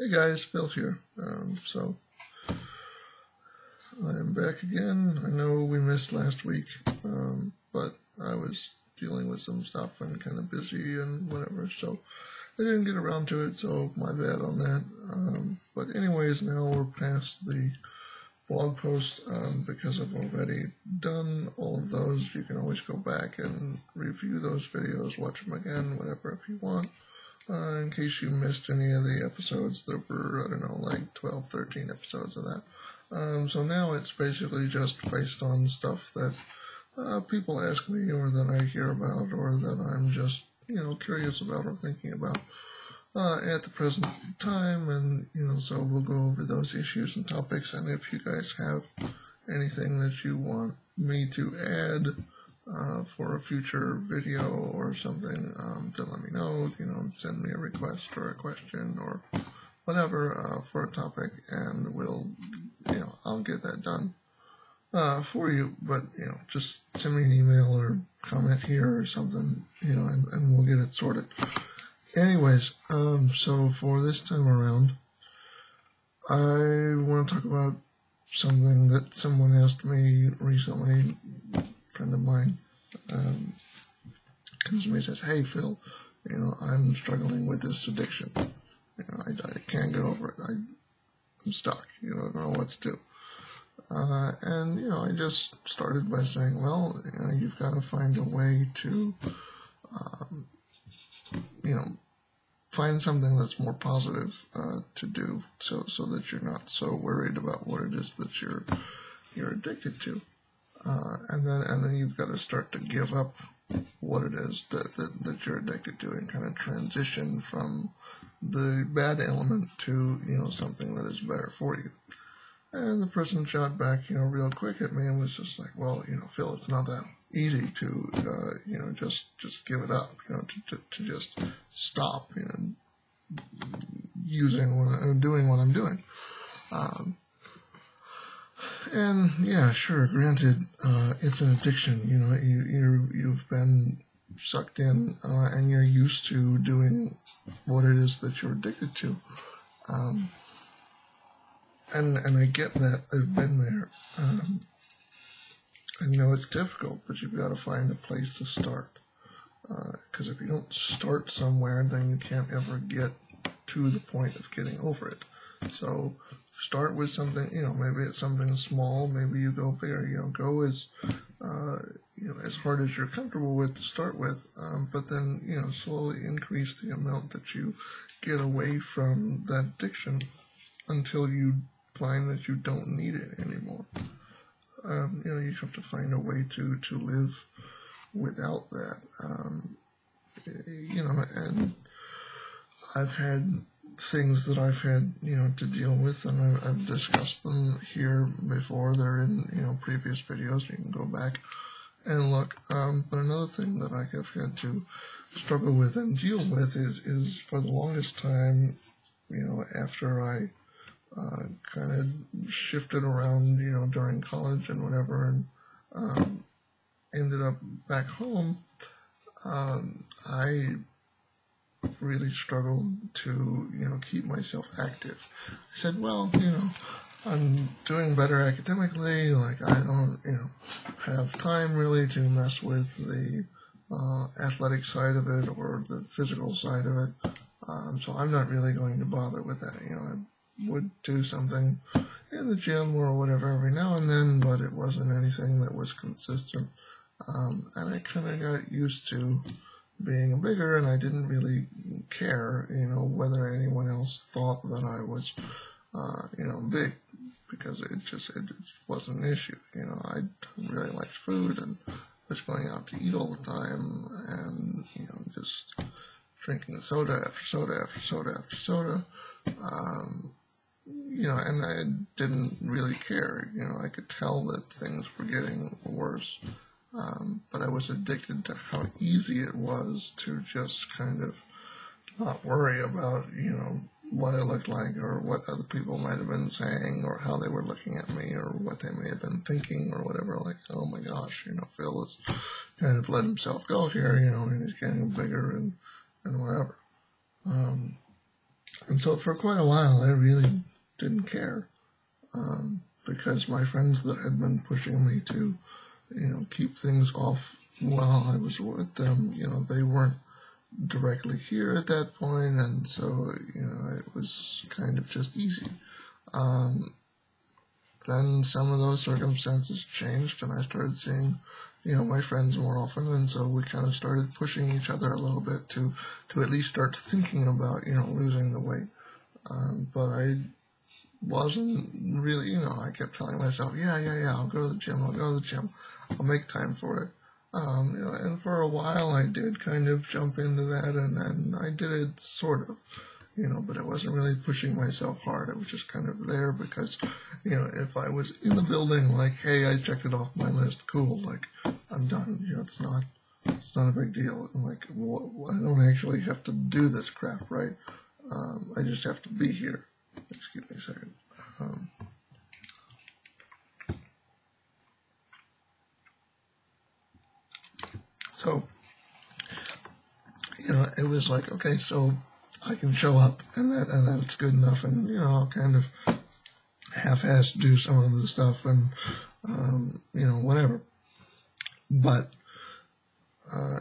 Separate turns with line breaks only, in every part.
Hey guys, Phil here. So I'm back again. I know we missed last week, but I was dealing with some stuff and kind of busy and whatever, so I didn't get around to it, so my bad on that. But anyways, now we're past the blog post because I've already done all of those. You can always go back and review those videos, watch them again, whatever, if you want. In case you missed any of the episodes, there were, I don't know, like 12, 13 episodes of that. So now it's basically just based on stuff that people ask me or that I hear about or that I'm just, curious about or thinking about at the present time. And, so we'll go over those issues and topics. And if you guys have anything that you want me to add for a future video or something, then let me know. Send me a request or a question or whatever for a topic, and I'll get that done for you. But just send me an email or comment here or something, and we'll get it sorted. Anyways, so for this time around, I want to talk about something that someone asked me recently. A friend of mine comes to me and says, "Hey Phil, I'm struggling with this addiction. I can't get over it. I'm stuck. I don't know what to do." And I just started by saying, well, you've got to find a way to, find something that's more positive to do, so that you're not so worried about what it is that you're addicted to. And then you've got to start to give up what it is that you're addicted to and kind of transition from the bad element to, something that is better for you. And the person shot back, real quick at me and was just like, well, Phil, it's not that easy to, just give it up, to just stop, doing what I'm doing. And yeah, sure, granted, it's an addiction. You've been sucked in, and you're used to doing what it is that you're addicted to. And I get that. I've been there. And it's difficult, but you've got to find a place to start. Because if you don't start somewhere, then you can't ever get to the point of getting over it. So start with something, maybe it's something small, maybe you go bigger, go as hard as you're comfortable with to start with, but then, slowly increase the amount that you get away from that addiction until you find that you don't need it anymore. You have to find a way to live without that, and I've had things that I've had, to deal with, and I've discussed them here before. They're in, previous videos. You can go back and look. But another thing that I have had to struggle with and deal with is for the longest time, after I kind of shifted around, during college and whatever, and ended up back home, I really struggled to, keep myself active. I said, well, I'm doing better academically, like I don't, have time really to mess with the athletic side of it or the physical side of it, so I'm not really going to bother with that. I would do something in the gym or whatever every now and then, but it wasn't anything that was consistent, and I kind of got used to being bigger, and I didn't really care, whether anyone else thought that I was, big, because it just wasn't an issue. I really liked food and was going out to eat all the time, and, just drinking soda after soda after soda after soda, and I didn't really care. I could tell that things were getting worse. But I was addicted to how easy it was to just kind of not worry about, what I looked like or what other people might have been saying or how they were looking at me or what they may have been thinking or whatever. Like, oh my gosh, Phil has kind of let himself go here, and he's getting bigger and whatever. And so for quite a while, I really didn't care, because my friends that had been pushing me to, keep things off while I was with them, they weren't directly here at that point, and so, it was kind of just easy. Then some of those circumstances changed, and I started seeing, my friends more often, and so we kind of started pushing each other a little bit to at least start thinking about, losing the weight. But I wasn't really, I kept telling myself, yeah, I'll go to the gym, I'll make time for it. And for a while I did kind of jump into that, and I did it sort of, but it wasn't really pushing myself hard. It was just kind of there because, if I was in the building, like, hey, I checked it off my list, cool, like, I'm done, it's not a big deal. I'm like, well, I don't actually have to do this crap, right? I just have to be here. Excuse me a second. So, it was like, okay, so I can show up, and that's good enough, and, I'll kind of half-ass do some of the stuff, and, whatever. But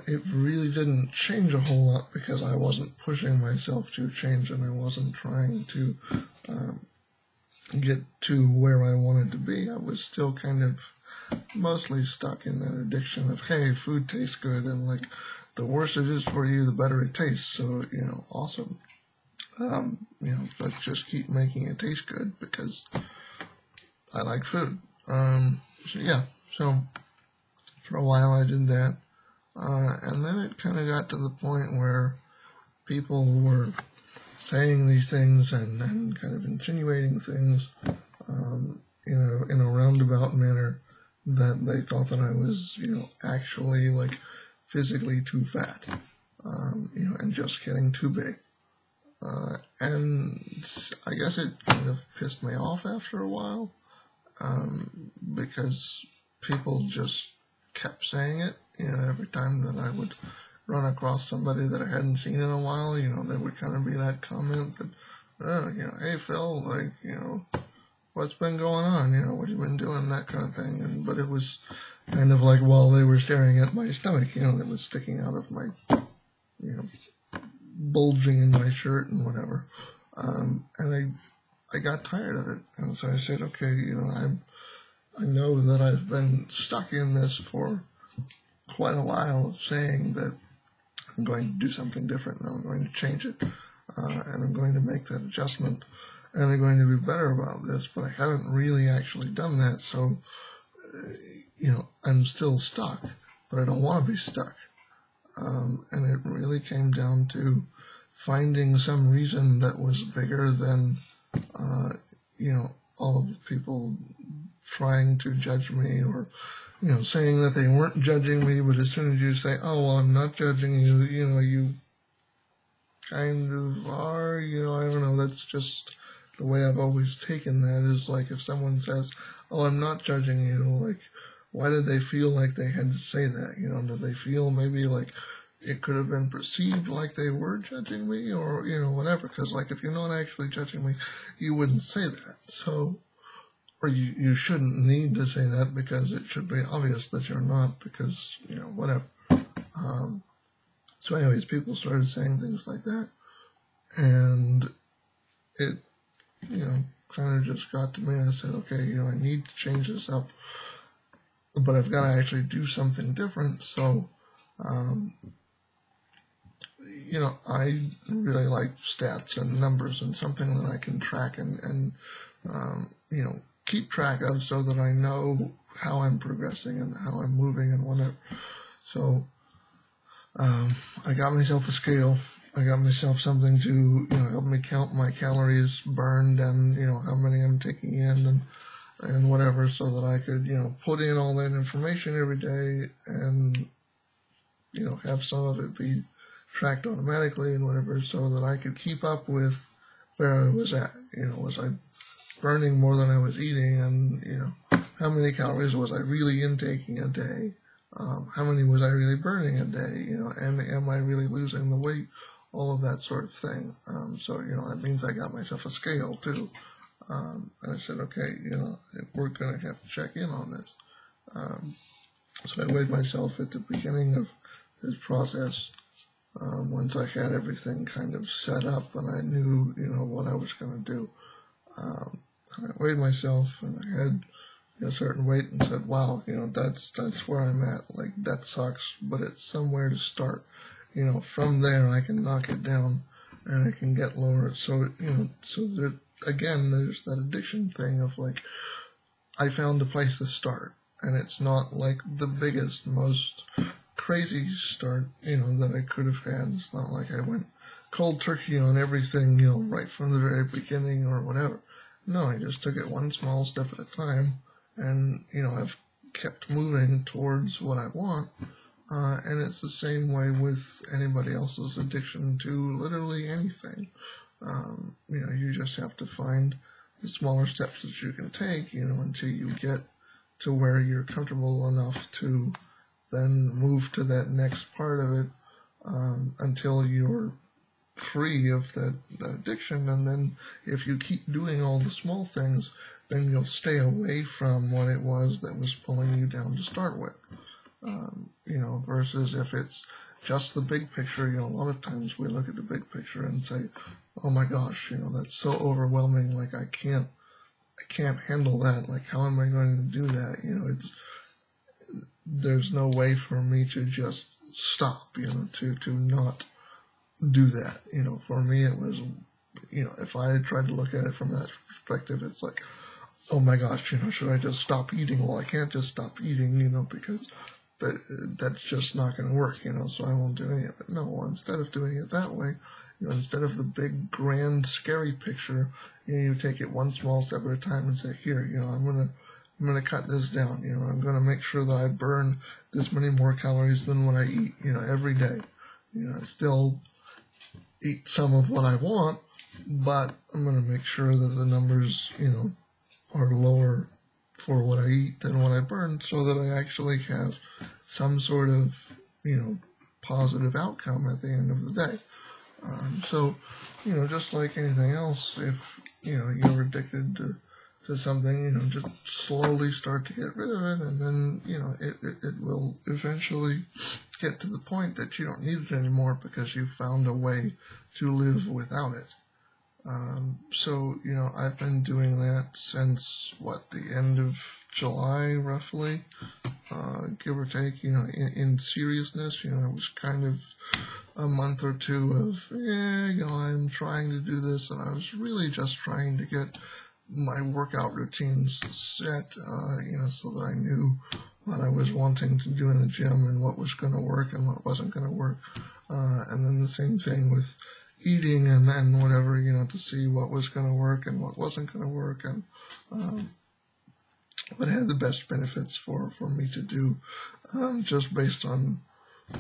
it really didn't change a whole lot because I wasn't pushing myself to change, and I wasn't trying to get to where I wanted to be. I was still kind of mostly stuck in that addiction of, hey, food tastes good, and like, the worse it is for you, the better it tastes. So, awesome. Let's just keep making it taste good because I like food. So for a while I did that. And then it kind of got to the point where people were saying these things and kind of insinuating things, in a roundabout manner, that they thought that I was, actually like physically too fat, and just getting too big. And I guess it kind of pissed me off after a while, because people just kept saying it. Every time that I would run across somebody that I hadn't seen in a while, there would kind of be that comment that, hey Phil, like, what's been going on? What have you been doing? That kind of thing. But it was kind of like while they were staring at my stomach, that was sticking out of my, bulging in my shirt and whatever. And I got tired of it. And so I said, okay, I know that I've been stuck in this for quite a while, saying that I'm going to do something different, and I'm going to change it, and I'm going to make that adjustment, and I'm going to be better about this, but I haven't really actually done that, so, I'm still stuck, but I don't want to be stuck. And it really came down to finding some reason that was bigger than, all of the people trying to judge me, or, saying that they weren't judging me, but as soon as you say, oh, well, I'm not judging you, you kind of are, I don't know, that's just the way I've always taken that, is like if someone says, oh, I'm not judging you, like, why did they feel like they had to say that? Did they feel maybe like it could have been perceived like they were judging me, or, whatever, because, like, if you're not actually judging me, you wouldn't say that, so, or you shouldn't need to say that, because it should be obvious that you're not, because, whatever. So anyways, people started saying things like that, and it, kind of just got to me, and I said, okay, I need to change this up, but I've got to actually do something different, so, I really like stats and numbers and something that I can track and keep track of, so that I know how I'm progressing and how I'm moving and whatever. So I got myself a scale. I got myself something to help me count my calories burned and how many I'm taking in and whatever, so that I could put in all that information every day and have some of it be tracked automatically and whatever, so that I could keep up with where I was at. Was I burning more than I was eating, and how many calories was I really intaking a day? How many was I really burning a day? And am I really losing the weight all of that sort of thing. So, you know, that means I got myself a scale too. And I said, okay, you know, we're going to have to check in on this. So I weighed myself at the beginning of this process, once I had everything kind of set up and I knew, you know, what I was going to do. And I weighed myself and I had a certain weight and said, wow, you know, that's where I'm at. Like, that sucks, but it's somewhere to start. You know, from there I can knock it down and I can get lower. So, you know, so there, again, there's that addiction thing of like, I found a place to start, and it's not like the biggest, most crazy start, you know, that I could have had. It's not like I went cold turkey on everything, you know, right from the very beginning or whatever. No, I just took it one small step at a time, and, you know, I've kept moving towards what I want. And it's the same way with anybody else's addiction to literally anything. You know, you just have to find the smaller steps that you can take, you know, until you get to where you're comfortable enough to then move to that next part of it, until you're free of that addiction. And then if you keep doing all the small things, then you'll stay away from what it was that was pulling you down to start with. You know, versus if it's just the big picture, you know, a lot of times we look at the big picture and say, oh my gosh, you know, that's so overwhelming, like I can't handle that, like how am I going to do that? You know, there's no way for me to just stop, you know, to not do that. You know, for me it was, you know, if I had tried to look at it from that perspective, it's like, oh my gosh, you know, should I just stop eating? Well, I can't just stop eating, you know, because that's just not going to work, you know, so I won't do any of it. No, well, instead of doing it that way, you know, instead of the big, grand, scary picture, you know, you take it one small step at a time and say, here, you know, I'm gonna cut this down, you know, I'm gonna make sure that I burn this many more calories than what I eat, you know, every day. You know, I still eat some of what I want, but I'm gonna make sure that the numbers, you know, are lower for what I eat than what I burn, so that I actually have some sort of, you know, positive outcome at the end of the day. So, you know, just like anything else, if, you know, you're addicted to something, you know, just slowly start to get rid of it, and then, you know, it will eventually get to the point that you don't need it anymore because you found a way to live without it. So, you know, I've been doing that since, the end of July, roughly, give or take, you know, in seriousness. You know, it was kind of a month or two of, you know, I'm trying to do this, and I was really just trying to get my workout routines set, you know, so that I knew what I was wanting to do in the gym and what was going to work and what wasn't going to work. And then the same thing with eating and whatever, you know, to see what was going to work and what wasn't going to work, and what had the best benefits for me to do, just based on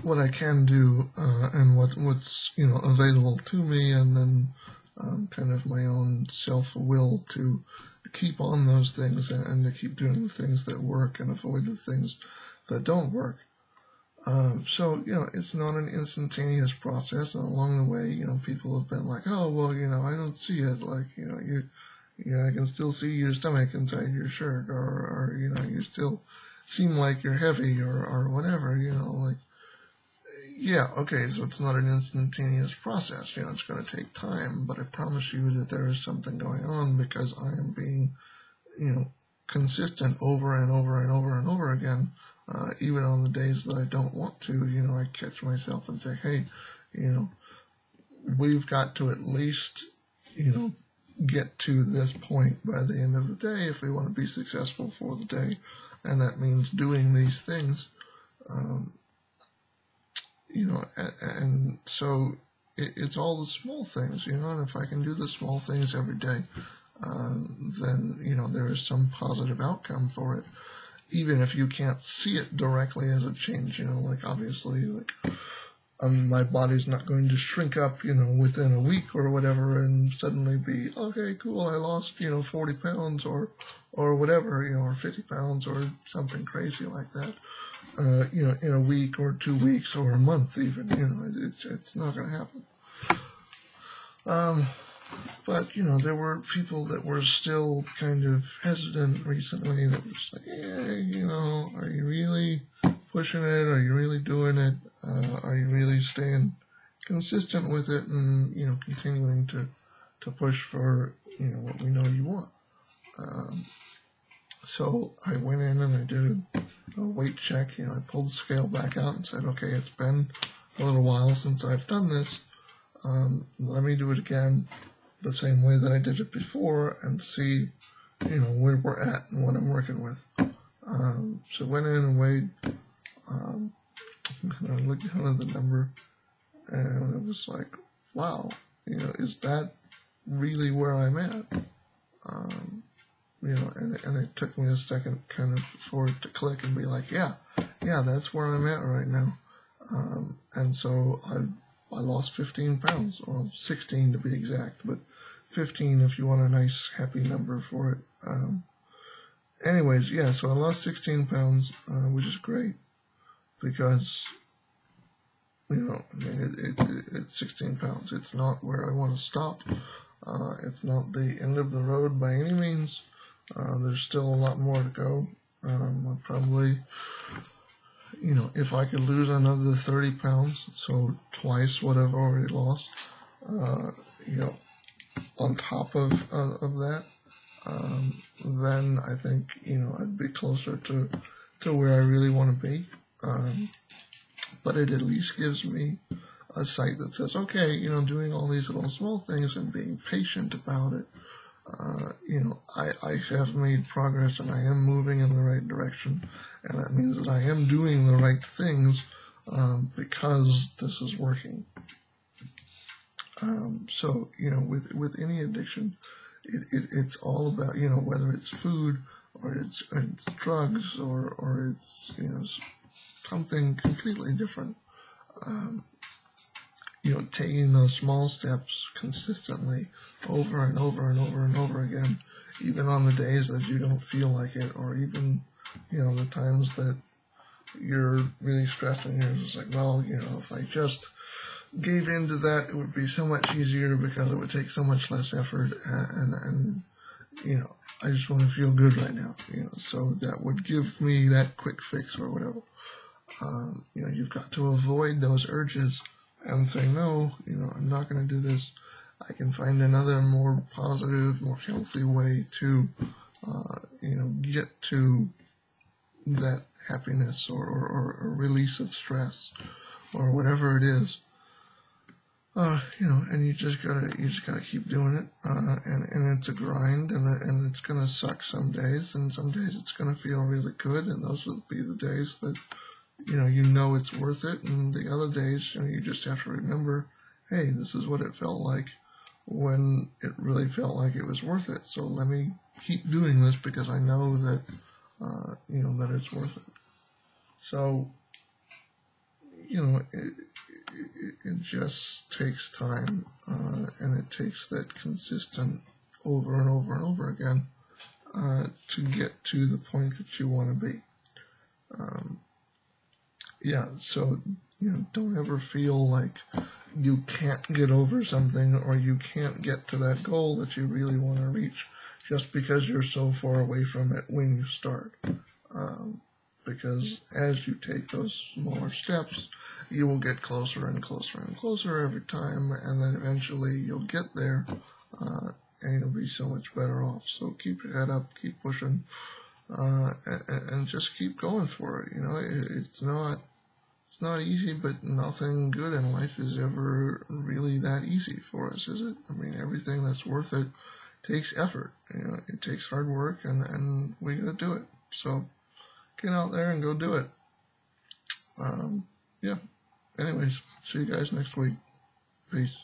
what I can do, and what's, you know, available to me, and then kind of my own self-will to keep on those things and to keep doing the things that work and avoid the things that don't work. So, you know, it's not an instantaneous process, and along the way, you know, people have been like, oh, well, you know, I don't see it, like, you know, I can still see your stomach inside your shirt, or you know, you still seem like you're heavy, or whatever, you know, like, yeah, okay, so it's not an instantaneous process, you know, it's going to take time, but I promise you that there is something going on, because I am being, you know, consistent over and over and over and over again. Even on the days that I don't want to, you know, I catch myself and say, hey, you know, we've got to at least, you know, get to this point by the end of the day if we want to be successful for the day. And that means doing these things, you know, and so it's all the small things, you know, and if I can do the small things every day, then, you know, there is some positive outcome for it. Even if you can't see it directly as a change, you know, like obviously, like, my body's not going to shrink up, you know, within a week or whatever and suddenly be, okay, cool, I lost, you know, 40 pounds or whatever, you know, or 50 pounds or something crazy like that, you know, in a week or 2 weeks or a month even, you know, it's not going to happen. But, there were people that were still kind of hesitant recently that was like, are you really pushing it? Are you really doing it? Are you really staying consistent with it and, continuing to push for, what we know you want? So I went in and I did a weight check. I pulled the scale back out and said, okay, it's been a little while since I've done this. Let me do it again the same way that I did it before and see, where we're at and what I'm working with. So went in and weighed, I looked at the number and it was like, wow, is that really where I'm at? And it took me a second kind of for it to click and be like, yeah, that's where I'm at right now. And so I lost 15 pounds, or 16 to be exact, but 15 if you want a nice happy number for it. Anyways, so I lost 16 pounds, which is great because, it's 16 pounds. It's not where I want to stop. It's not the end of the road by any means. There's still a lot more to go. I'll probably, if I could lose another 30 pounds, so twice what I've already lost, on top of that, then I think, I'd be closer to where I really want to be. But it at least gives me a sight that says, okay, doing all these little small things and being patient about it, I have made progress and I am moving in the right direction, and that means that I am doing the right things because this is working. So, with any addiction, it's all about, whether it's food or it's drugs or it's, something completely different. Taking those small steps consistently over and over and over and over again, even on the days that you don't feel like it, or even, the times that you're really stressed and you're just like, well, if I just gave in to that, it would be so much easier because it would take so much less effort, and I just want to feel good right now, so that would give me that quick fix or whatever. You've got to avoid those urges and say, no, I'm not going to do this. I can find another more positive, more healthy way to, get to that happiness or release of stress or whatever it is. And you just gotta keep doing it. And it's a grind, and it's gonna suck some days, and some days it's gonna feel really good, and those will be the days that, it's worth it, and the other days, you just have to remember, hey, this is what it felt like when it really felt like it was worth it. So let me keep doing this because I know that, that it's worth it. So, it just takes time, and it takes that consistent over and over and over again, to get to the point that you want to be. So, don't ever feel like you can't get over something or you can't get to that goal that you really want to reach just because you're so far away from it when you start. Because as you take those smaller steps, you will get closer and closer and closer every time, and then eventually you'll get there, and you'll be so much better off. So keep your head up, keep pushing, and just keep going for it. It's not easy, but nothing good in life is ever really that easy for us, is it? I mean, everything that's worth it takes effort. It takes hard work, and we gotta do it. So get out there and go do it. Anyways, see you guys next week. Peace.